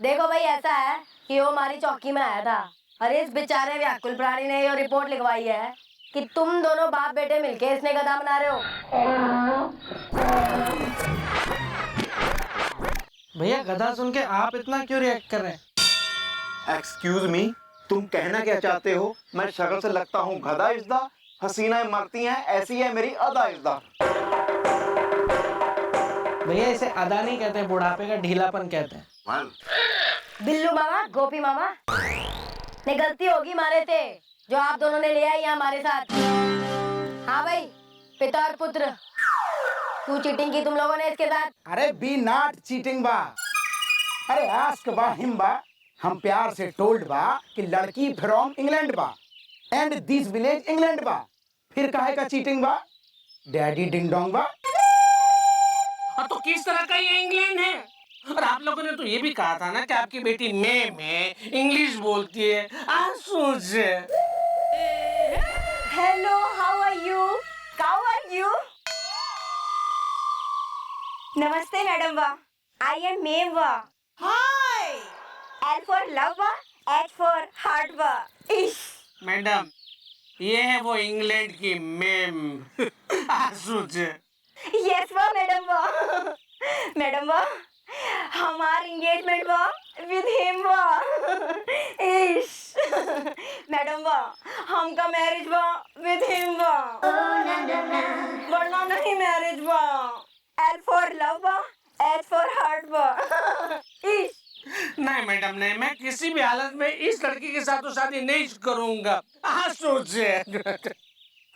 देखो भाई, ऐसा है कि वो हमारी चौकी में आया था और इस बेचारे व्याकुल प्राणी ने ये रिपोर्ट लिखवाई है कि तुम दोनों बाप बेटे मिलके इसने गधा बना रहे हो। भैया गधा सुन के आप इतना क्यों रिएक्ट कर रहे हैं? एक्सक्यूज मी, तुम कहना क्या चाहते हो? मैं शक्ल से लगता हूँ गधा इज़्दा, हसीनाएं मरती हैं, ऐसी है मेरी अदा इज़्दा। भैया इसे अदा नहीं कहते, बुढ़ापे का ढीलापन कहते हैं। बिल्लू मामा, गोपी मामा ने गलती होगी हमारे से, जो आप दोनों ने लिया यहाँ हमारे साथ। हाँ भाई, पिता और पुत्र, तू चीटिंग की तुम लोगों ने इसके साथ। अरे बी नॉट चीटिंग बा, अरे आस्क बा हिम बा। हम प्यार से टोल्ड बा कि लड़की फ्रॉम इंग्लैंड बा एंड दिस विलेज इंग्लैंड बा। फिर काहे का चीटिंग बा? डैडी डिंग डोंग बा। तो किस तरह का ये इंग्लैंड है? और आप लोगों ने तो ये भी कहा था ना कि आपकी बेटी में इंग्लिश बोलती है। Hello, how are you? How are you? नमस्ते मैडम बा, आई एम मेम बा। हाय। L for love बा, H for heart बा। इश। मैडम, ये है वो इंग्लैंड की मेम। यस बा मैडम बा। मैडम बा, हमार एंगेजमेंट बा विद हिम बा। इश। मैडम बा, हमका मैरिज बा विद हिम बा। वरना नहीं मैरिज बा। L for love बा, H for heart बा। इश। नहीं मैडम नहीं, मैं किसी भी हालत में इस लड़की के साथ तो शादी नहीं करूंगा।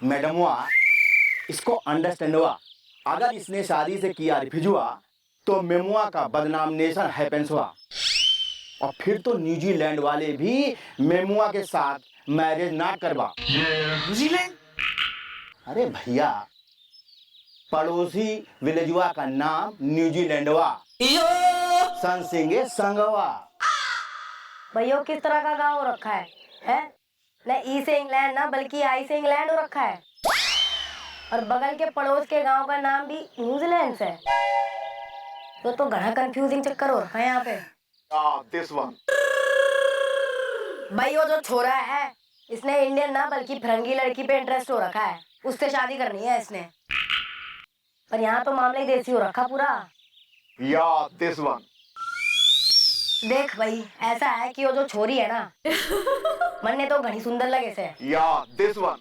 मैडम हुआ, इसको अंडरस्टैंड हुआ। अगर इसने शादी से किया रिफ्यूज हुआ तो मेमुआ का बदनामिनेशन हैपेंस हुआ, और फिर तो न्यूजीलैंड वाले भी मेमुआ के साथ मैरिज ना करवा। न्यूजीलैंड? अरे भैया, पड़ोसी विलेजुआ का नाम न्यूजीलैंडवा, सन सिंगे संगवा। भैया किस तरह का गाँव रखा है, हैं? न ई से इंग्लैंड ना, बल्कि आई से इंग्लैंड हो रखा है। और बगल के पड़ोस के गांव का नाम भी न्यूजीलैंड से। तो घना कंफ्यूजिंग चक्कर हो रखा है यहाँ पे। This one. भाई वो जो छोरा है, इसने इंडियन ना बल्कि फरंगी लड़की पे इंटरेस्ट हो रखा है, उससे शादी करनी है इसने। पर यहाँ तो मामला ही देसी हो रखा पूरा। This one. देख भाई, ऐसा है कि वो जो छोरी है ना, मन ने तो घनी सुंदर लगे से। This one.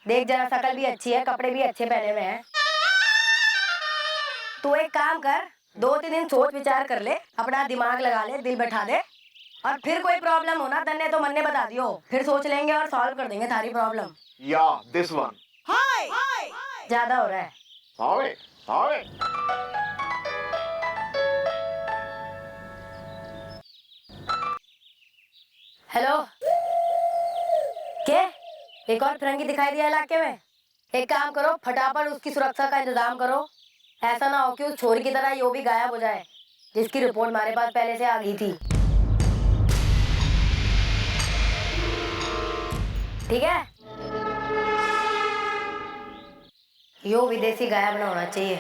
देख जरा, शकल भी अच्छी है, कपड़े भी अच्छे पहने हुए हैं। तू एक काम कर, 2-3 दिन सोच विचार कर ले, अपना दिमाग लगा ले, दिल बैठा दे, और फिर कोई प्रॉब्लम हो ना तन्ने तो मन ने बता दियो, फिर सोच लेंगे और सॉल्व कर देंगे थारी प्रॉब्लम। This one. ज्यादा हो रहा है। सॉरी। हेलो, क्या एक और फिरंगी दिखाई दिया इलाके में? एक काम करो, फटाफट उसकी सुरक्षा का इंतजाम करो। ऐसा ना हो कि उस छोरी की तरह यो भी गायब हो जाए, जिसकी रिपोर्ट हमारे पास पहले से आ गई थी। ठीक है? यो विदेशी गायब ना होना चाहिए।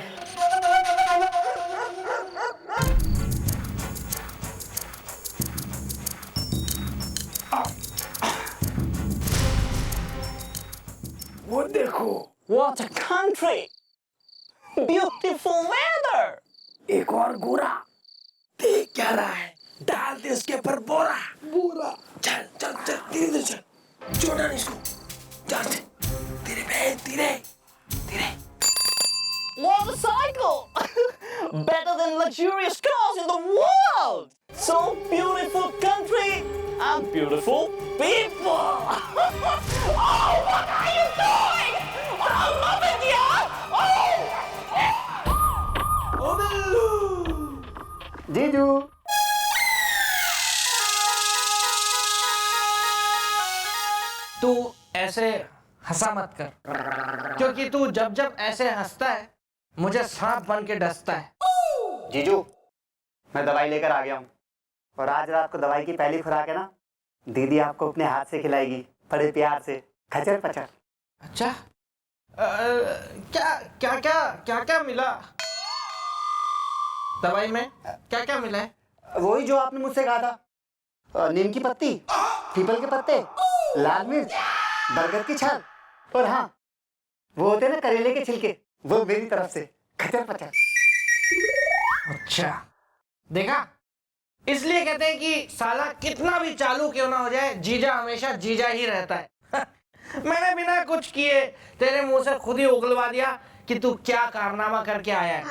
वो देखो, What a country! Beautiful weather! एक और गोरा देख क्या रहा है, डाल दे उसके ऊपर बोरा। चल चल चल, धीरे चल, छोड़ा नहीं इसको, चल धीरे। Motorcycle! Better than luxurious cars in the world! So beautiful country and beautiful people! Oh, what are you doing? I love it, yeah! Oh! जीजू। तू ऐसे हंसा मत कर, क्योंकि तू जब जब ऐसे हंसता है मुझे सांप बन के डसता है। जीजू, मैं दवाई लेकर आ गया हूँ, और आज रात को दवाई की पहली खुराक है ना, दीदी आपको अपने हाथ से खिलाएगी, बड़े प्यार से, खचर पचर। अच्छा, क्या मिला दवाई में? क्या मिला है? वही जो आपने मुझसे कहा था, नीम की पत्ती, पीपल के पत्ते, लाल मिर्च, बरगद की छाल, और हाँ वो होते ना करेले के छिलके, वो मेरी तरफ से खचर पचर। अच्छा, देखा, इसलिए कहते हैं कि साला कितना भी चालू क्यों ना हो जाए, जीजा हमेशा जीजा ही रहता है। मैंने बिना कुछ किए तेरे मुंह से खुद ही उगलवा दिया कि तू क्या कारनामा करके आया है।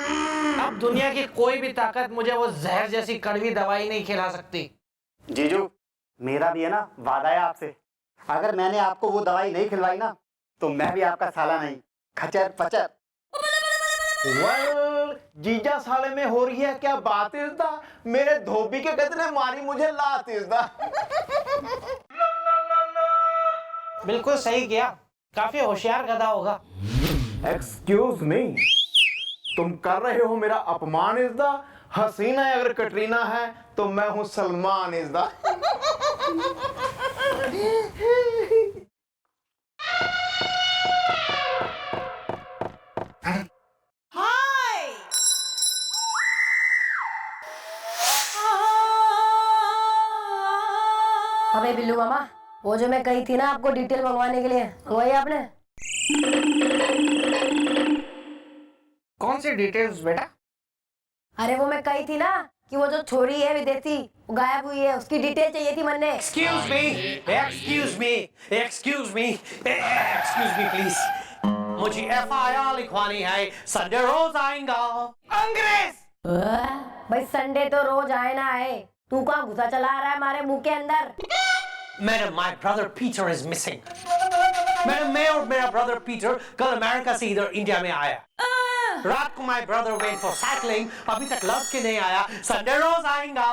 अब दुनिया की कोई भी ताकत मुझे वो जहर जैसी कड़वी दवाई नहीं खिला सकती। जीजू, मेरा भी है ना वादा है आपसे, अगर मैंने आपको वो दवाई नहीं खिलवाई ना तो मैं भी आपका साला नहीं, खचर पचर। वेल, जीजा साले में हो रही है क्या बात इज़दा? मेरे धोबी के गदने मारी मुझे लात इज़दा। बिल्कुल सही किया, काफी होशियार गधा होगा। एक्सक्यूज मी, तुम कर रहे हो मेरा अपमान इज़दा। हसीना अगर कटरीना है तो मैं हूं सलमान इज़दा। अबे बिल्लू मामा, वो जो मैं कही थी ना आपको डिटेल मंगवाने के लिए, मंगवाई आपने? कौन सी डिटेल्स बेटा? अरे वो मैं कही थी ना कि वो जो छोरी है विदेशी, वो गायब हुई है, उसकी डिटेल चाहिए थी मैंने। Excuse me, excuse me, excuse me, excuse me please. मुझे FIR लिखवानी है, संडे रोज आएगा। अंग्रेज! भाई संडे तो रोज आए ना आए, तू कहाँ घुसा चला आ रहा है हमारे मुंह के अंदर? Madam, my brother Peter is missing. Madam, मैं और मेरा ब्रदर पीटर कल अमेरिका से इधर इंडिया में आया। रात को my brother went for cycling, अभी तक लौट के नहीं आया, संडे रोज आएगा।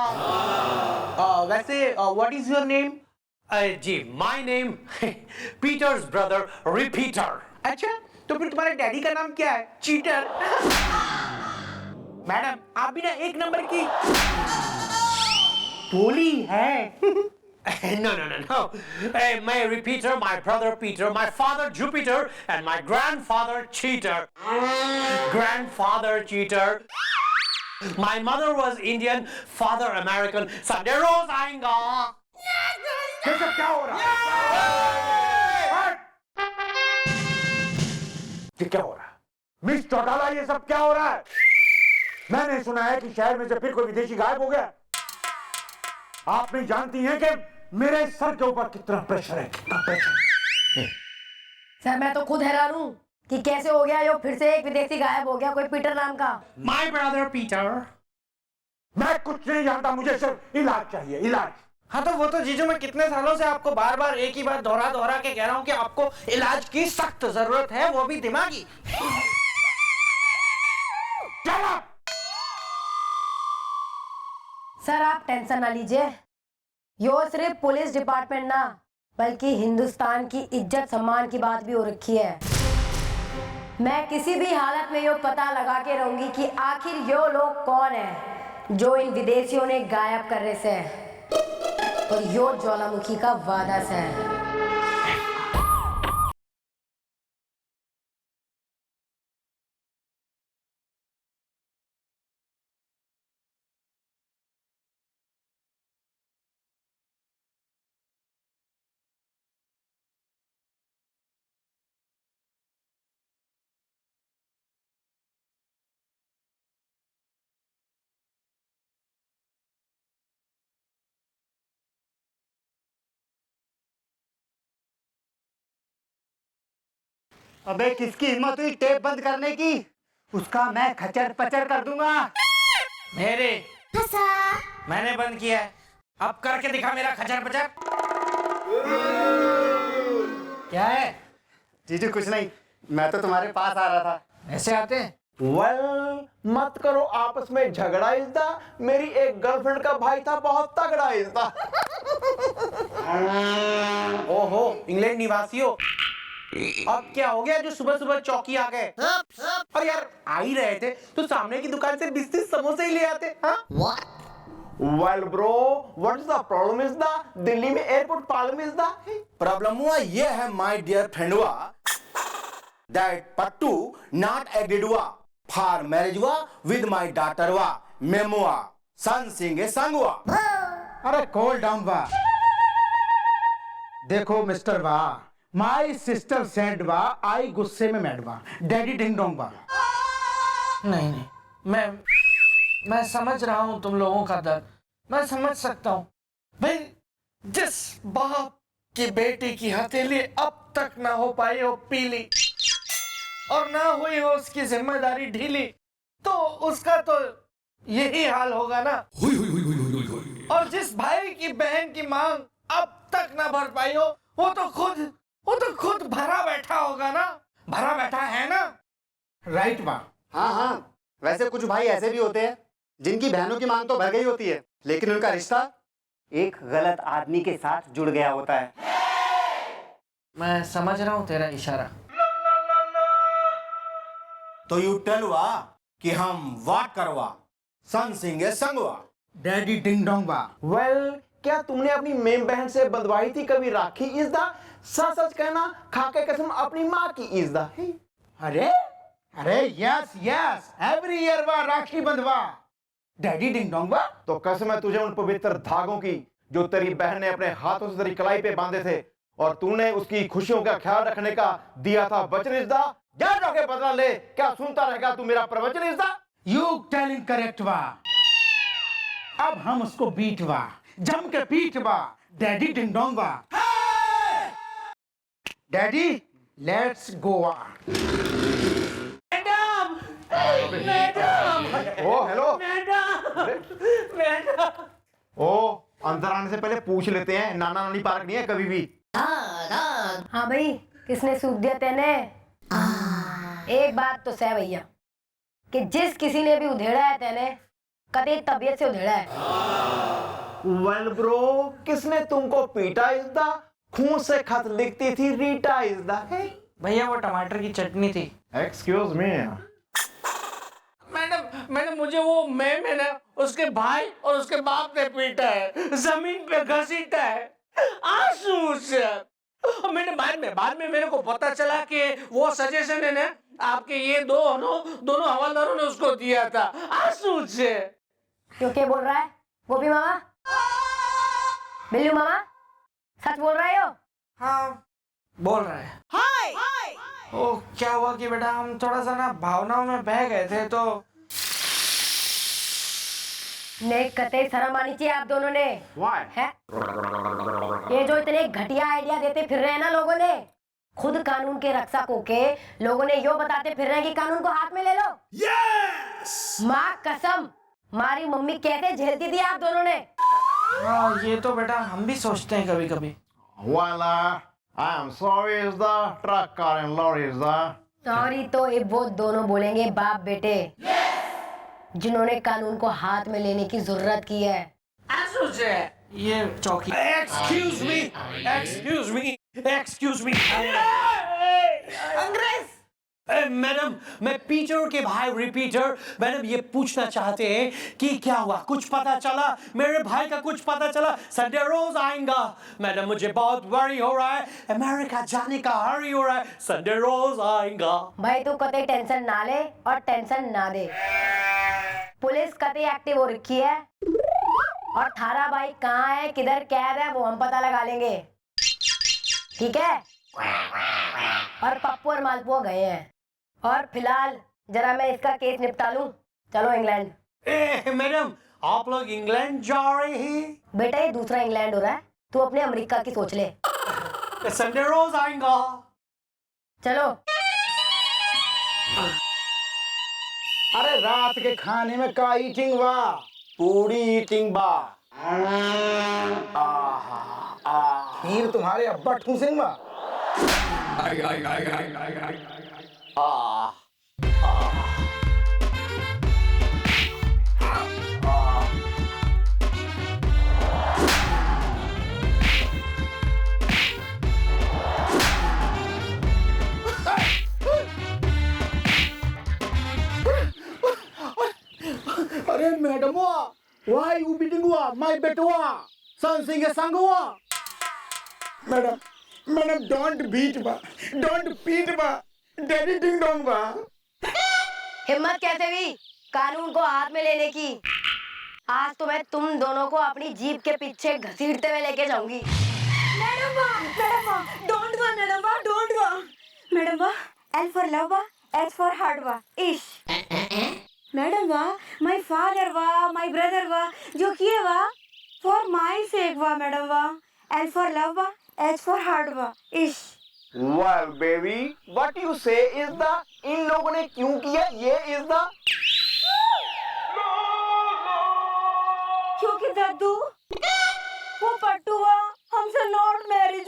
वैसे व्हाट इज योर नेम? जी, my name Peter's brother Repeater. अच्छा, तो फिर तुम्हारे डैडी का नाम क्या है? चीटर। मैडम, आप भी ना एक नंबर की बोली है। No. My Repeater, my brother Peter, my father Jupiter, and my grandfather Cheater. Grandfather Cheater. My mother was Indian, father American. Sunday रोज आएगा। ये सब क्या हो रहा है? ये क्या हो रहा है? मिस चौटाला, ये सब क्या हो रहा है? मैंने सुना है कि शहर में से फिर कोई विदेशी गायब हो गया। आप नहीं जानती हैं कि मेरे सर के ऊपर कितना प्रेशर है, कितना प्रेशर। सर मैं तो खुद हैरान हूँ कि कैसे हो गया यो फिर से एक विदेशी गायब हो गया, कोई पीटर नाम का। My brother Peter. मैं कुछ नहीं जानता, मुझे सिर्फ इलाज चाहिए, इलाज। हाँ तो वो तो जीजू, मैं कितने सालों से आपको बार बार एक ही बात दोहरा के कह रहा हूँ कि आपको इलाज की सख्त जरूरत है, वो भी दिमागी। चलो। सर आप टेंशन ना लीजिए, यो सिर्फ पुलिस डिपार्टमेंट ना बल्कि हिंदुस्तान की इज्जत सम्मान की बात भी हो रखी है। मैं किसी भी हालत में यो पता लगा के रहूंगी कि आखिर यो लोग कौन है जो इन विदेशियों ने गायब करने से और यो ज्वालामुखी का वादा से है। अबे किसकी हिम्मत हुई टेप बंद करने की? उसका मैं खचर पचर कर दूंगा। मेरे मैंने बंद किया है, अब करके दिखा मेरा खचर पचर। क्या है? जीजू कुछ नहीं, मैं तो तुम्हारे पास आ रहा था। ऐसे आते हैं? वेल, मत करो आपस में झगड़ा इज़दा। मेरी एक गर्लफ्रेंड का भाई था बहुत तगड़ा इज़दा। ओहो, इंग्लैंड निवासियों, अब क्या हो गया जो सुबह सुबह चौकी आ गए? और यार आ ही रहे थे तो सामने की दुकान से 20-30 समोसे ही ले आते। हाँ? Well bro, what is the problem is the Delhi में airport problem is the problem हुआ ये है माय डियर फ्रेंड हुआ दैट पट्टू नॉट एग्रीड हुआ फॉर मैरिज हुआ विद माय डॉटर हुआ मेमुआ सन सिंगे संगवा। अरे कूल डाउन बा। देखो मिस्टर बा, माई सिस्टर सेड बा, आई गुस्से में मैड बा, डैडी डिंग डोंग बा। नहीं नहीं, मैं समझ रहा हूँ तुम लोगों का दर्द, मैं समझ सकता हूँ भाई। जिस बाप की बेटी की हथेली अब तक ना हो पाई हो पीली और ना हुई हो उसकी जिम्मेदारी ढीली, तो उसका तो यही हाल होगा ना। और जिस भाई की बहन की मांग अब तक ना भर पाई हो, वो तो खुद भरा बैठा होगा ना, भरा बैठा है ना। राइट बा। हाँ हाँ, वैसे कुछ भाई ऐसे भी होते हैं जिनकी बहनों की मांग तो भर गई होती है, लेकिन उनका रिश्ता एक गलत आदमी के साथ जुड़ गया होता है। मैं समझ रहा हूँ तेरा इशारा। तो यू टेल वा कि हम वाट करवा, सन सिंगे संगवा। डैडी डिंग डोंग बा। वेल, क्या तुमने अपनी मेम बहन से बंधवाई थी कभी राखी इज़दा? सच सच कहना, खा के कसम अपनी माँ की इज़दा। अरे यस यस, एवरी ईयर बा राखी बंधवा। डैडी डिंग डोंग बा। तो कसम है तुझे उन पवित्र धागों की जो तेरी बहन ने अपने हाथों से तेरी कलाई पे बांधे थे, और तूने उसकी खुशियों का ख्याल रखने का दिया था वचन इज़दा। जा जाके बदला ले, क्या सुनता रहेगा तू मेरा प्रवचन इज़दा? यू टेलिंग करेक्ट बा। अब हम उसको बीट बा, जम के पीट बा। डैडी डिंग डोंग बा। Daddy let's Goa. Oh hello oh, अंदर आने से पहले पूछ लेते हैं, नाना नानी पार्क नहीं है कभी भी। हाँ भाई, किसने सूख दिया तेने? एक बात तो सह भैया कि जिस किसी ने भी उधेड़ा है तेने, कभी तबीयत से उधेड़ा है। वेल ब्रो, किसने तुमको पीटा इज़दा? खून से खत लिखती थी रीटा इज़दा। भैया वो टमाटर की चटनी थी। Excuse me. मैंने मुझे वो मैं ना उसके भाई और उसके बाप ने पीटा है, जमीन पे घसीटा है आंसू से। और बाद में मेरे को पता चला कि वो सजेशन है ना आपके ये दोनों हवलदारों ने उसको दिया था आंसू से। क्यों क्या बोल रहा है गोपी मामा? बिल्लू मामा, सच बोल रहे हो? हाँ बोल रहा है। ओ क्या हुआ कि बेटा हम थोड़ा सा ना भावनाओं में बह गए थे, तो ने कतई शर्म आनी चाहिए आप दोनों ने। Why? है ये जो इतने घटिया आइडिया देते फिर रहे हैं ना लोगों ने, खुद कानून के रक्षक होके लोगों ने यो बताते फिर रहे हैं कि कानून को हाथ में ले लो। माँ कसम, हमारी मम्मी कैसे झेलती थी आप दोनों ने। हाँ ये तो बेटा हम भी सोचते हैं कभी कभी। Well, I am sorry is the truck car and lorry is the। Sorry तो ये वो दोनों बोलेंगे बाप बेटे, जिन्होंने कानून को हाथ में लेने की जरूरत की है। आंसू से ये चौकी। एक्सक्यूज मी अंग्रेज। मैडम, मैं पीटर के भाई रिपीटर, मैडम ये पूछना चाहते हैं कि क्या हुआ, कुछ पता चला? मेरे भाई का कुछ पता चला? संडे रोज आएगा मैडम, मुझे बहुत वरी हो रहा है, अमेरिका जाने का हरी हो रहा है, संडे रोज आएगा। भाई तू कतई टेंशन ना ले और टेंशन ना दे, पुलिस कतई एक्टिव हो रखी है और थारा भाई कहाँ है किधर कैद है वो हम पता लगा लेंगे, ठीक है? और पप्पू और मालपुआ गए हैं, और फिलहाल जरा मैं इसका केस निपटा लूं। चलो इंग्लैंड। मैडम आप लोग इंग्लैंड जा रहे हैं? बेटा ये दूसरा इंग्लैंड हो रहा है, तू अपने अमेरिका की सोच ले। संडे रोज आएगा। चलो। अरे रात के खाने में का ईटिंग बा? पूरी ईटिंग बा। खीर तुम्हारे अब्बा ठूसेंग बा। अरे madam, why you beating my बेटवा? सन सिंगे संगवा। मैडम डोंट बीट बा, डोंट पीट बा, डैडी डिंग डोंग बा। हिम्मत कैसे हुई कानून को हाथ में लेने की? आज तो मैं तुम दोनों को अपनी जीप के पीछे घसीटते हुए लेके जाऊंगी। Madam don't go madam don't go madam L for love H for heart इश madam my father my brother जो किए for my sec madam L for love H for heart इश Well, baby, what you say is the इन लोगों ने क्यों किया ये is the क्योंकि दादू वो पट्टू हमसे नॉट मैरिज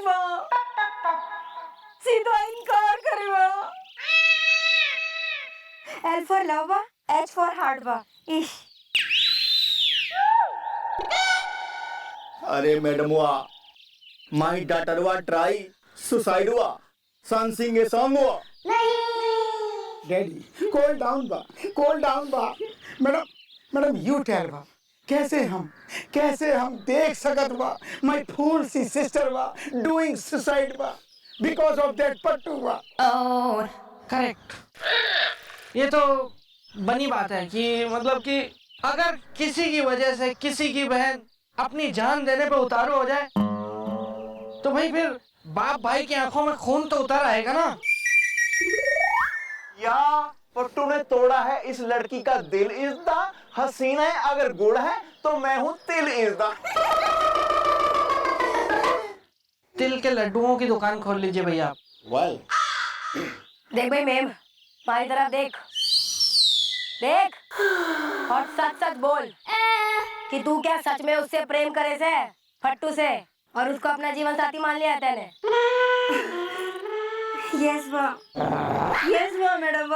सीधा इनकार करे L for love H for heart इश अरे मैडम हुआ माई डाटर हुआ ट्राई सुसाइड हुआ सन सिंग ए सॉन्ग हुआ डैडी कूल डाउन बा मैडम यू टेल बा कैसे हम देख सकत बा माय फूल सी सिस्टर बा डूइंग सुसाइड बा बिकॉज ऑफ दैट पट्टू बा। करेक्ट। ये तो बनी बात है कि मतलब कि अगर किसी की वजह से किसी की बहन अपनी जान देने पे उतारू हो जाए तो भाई फिर बाप भाई की आंखों में खून तो उतर आएगा ना। या पट्टू ने तोड़ा है इस लड़की का दिल इस दा हसीना है अगर गुड़ है तो मैं हूँ तिल इस दा। तिल के लड्डुओं की दुकान खोल लीजिए भैया आप। वेल देख भाई मेम हमारी तरफ देख और सच बोल कि तू क्या सच में उससे प्रेम करे से फट्टू से और उसको अपना जीवन साथी मान लिया तेने। Yes madam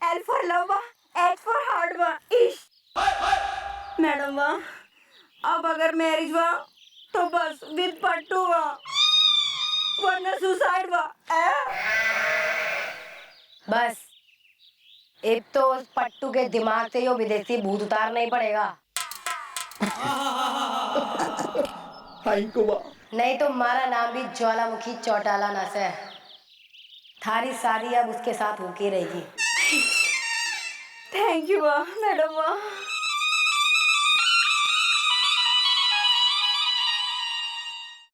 L for love H for heart इश मैडम अब अगर मैरिज तो बस विद पट्टू वरना सुसाइड बस एक तो उस पट्टू के दिमाग से यो विदेशी भूत उतारना ही पड़ेगा। थैंक यू बा। नहीं तो हमारा नाम भी ज्वालामुखी चौटाला नस है। थारी शादी अब उसके साथ होके रहेगी। Thank you madam